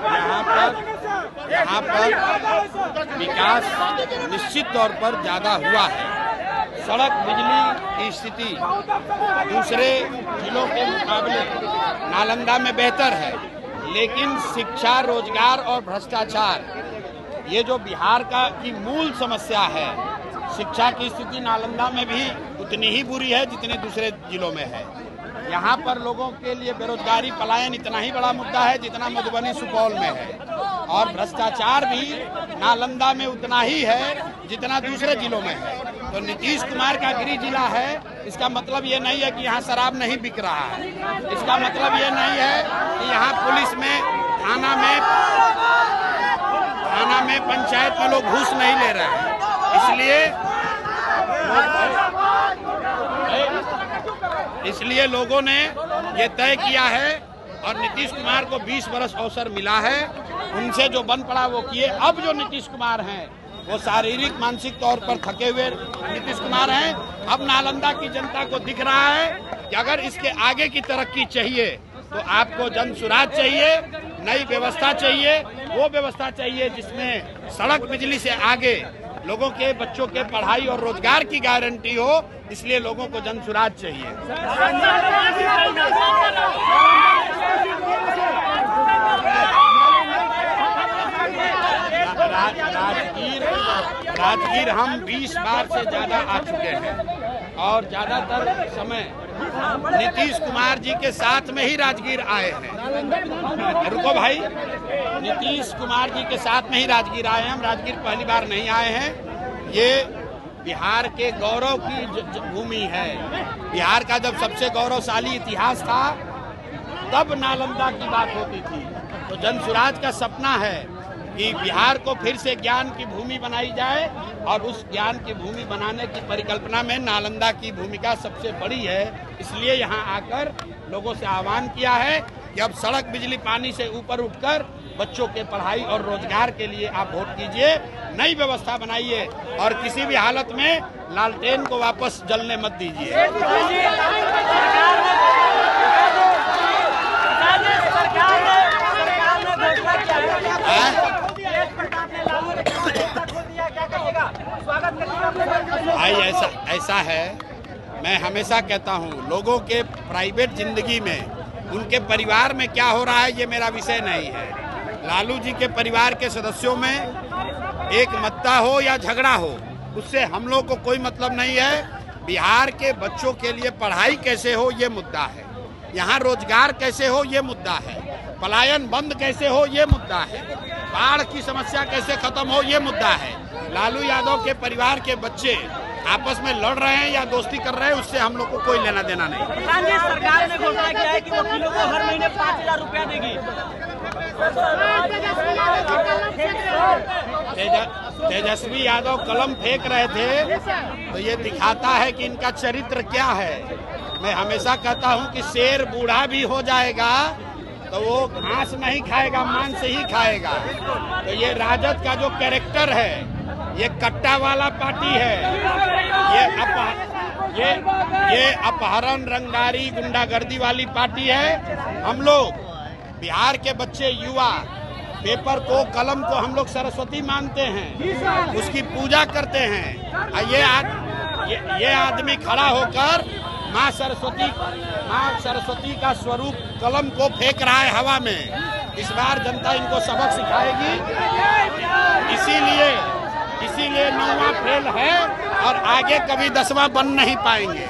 यहाँ पर विकास निश्चित तौर पर ज़्यादा हुआ है। सड़क बिजली की स्थिति दूसरे जिलों के मुकाबले नालंदा में बेहतर है, लेकिन शिक्षा, रोजगार और भ्रष्टाचार ये जो बिहार की मूल समस्या है, शिक्षा की स्थिति नालंदा में भी उतनी ही बुरी है जितनी दूसरे जिलों में है। यहाँ पर लोगों के लिए बेरोजगारी, पलायन इतना ही बड़ा मुद्दा है जितना मधुबनी, सुपौल में है, और भ्रष्टाचार भी नालंदा में उतना ही है जितना दूसरे जिलों में है। तो नीतीश कुमार का गृह जिला है, इसका मतलब ये नहीं है कि यहाँ शराब नहीं बिक रहा है। इसका मतलब ये नहीं है कि यहाँ पुलिस में, थाना में, पंचायत में लोग घूस नहीं ले रहे हैं। इसलिए लोगों ने ये तय किया है और नीतीश कुमार को 20 वर्ष अवसर मिला है। उनसे जो बन पड़ा वो किए। अब जो नीतीश कुमार हैं वो शारीरिक, मानसिक तौर पर थके हुए नीतीश कुमार हैं। अब नालंदा की जनता को दिख रहा है कि अगर इसके आगे की तरक्की चाहिए तो आपको जन सुराज चाहिए, नई व्यवस्था चाहिए। वो व्यवस्था चाहिए जिसमें सड़क, बिजली से आगे लोगों के बच्चों के पढ़ाई और रोजगार की गारंटी हो। इसलिए लोगों को जन सुराज चाहिए। राजगीर हम 20 बार से ज्यादा आ चुके हैं और ज्यादातर समय नीतीश कुमार जी के साथ में ही राजगीर आए हैं। रुको भाई, नीतीश कुमार जी के साथ में ही राजगीर आए हैं। हम राजगीर पहली बार नहीं आए हैं। ये बिहार के गौरव की भूमि है। बिहार का जब सबसे गौरवशाली इतिहास था तब नालंदा की बात होती थी। तो जन सुराज का सपना है कि बिहार को फिर से ज्ञान की भूमि बनाई जाए, और उस ज्ञान की भूमि बनाने की परिकल्पना में नालंदा की भूमिका सबसे बड़ी है। इसलिए यहाँ आकर लोगों से आह्वान किया है कि अब सड़क, बिजली, पानी से ऊपर उठकर बच्चों के पढ़ाई और रोजगार के लिए आप वोट कीजिए, नई व्यवस्था बनाइए और किसी भी हालत में लालटेन को वापस जलने मत दीजिए। भाई ऐसा है, मैं हमेशा कहता हूँ लोगों के प्राइवेट जिंदगी में, उनके परिवार में क्या हो रहा है ये मेरा विषय नहीं है। लालू जी के परिवार के सदस्यों में एक मत्ता हो या झगड़ा हो, उससे हम लोग को कोई मतलब नहीं है। बिहार के बच्चों के लिए पढ़ाई कैसे हो ये मुद्दा है, यहाँ रोजगार कैसे हो ये मुद्दा है, पलायन बंद कैसे हो ये मुद्दा है, बाढ़ की समस्या कैसे खत्म हो ये मुद्दा है। लालू यादव के परिवार के बच्चे आपस में लड़ रहे हैं या दोस्ती कर रहे हैं, उससे हम लोग को कोई लेना देना नहीं। प्रधान जी, सरकार ने घोषणा किया है कि वकीलों को हर महीने 5,000 रुपया देगी। तेजस्वी यादव कलम फेंक रहे थे तो ये दिखाता है कि इनका चरित्र क्या है। मैं हमेशा कहता हूँ कि शेर बूढ़ा भी हो जाएगा तो वो घास नहीं खाएगा, मांस ही खाएगा। तो ये राजद का जो कैरेक्टर है, ये कट्टा वाला पार्टी है। ये अपहरण, रंगदारी, गुंडागर्दी वाली पार्टी है। हम लोग बिहार के बच्चे, युवा पेपर को, कलम को हम लोग सरस्वती मानते हैं, उसकी पूजा करते हैं। ये आदमी खड़ा होकर माँ सरस्वती का स्वरूप कलम को फेंक रहा है हवा में। इस बार जनता इनको सबक सिखाएगी। इसीलिए 9वां फेल है और आगे कभी 10वां बन नहीं पाएंगे।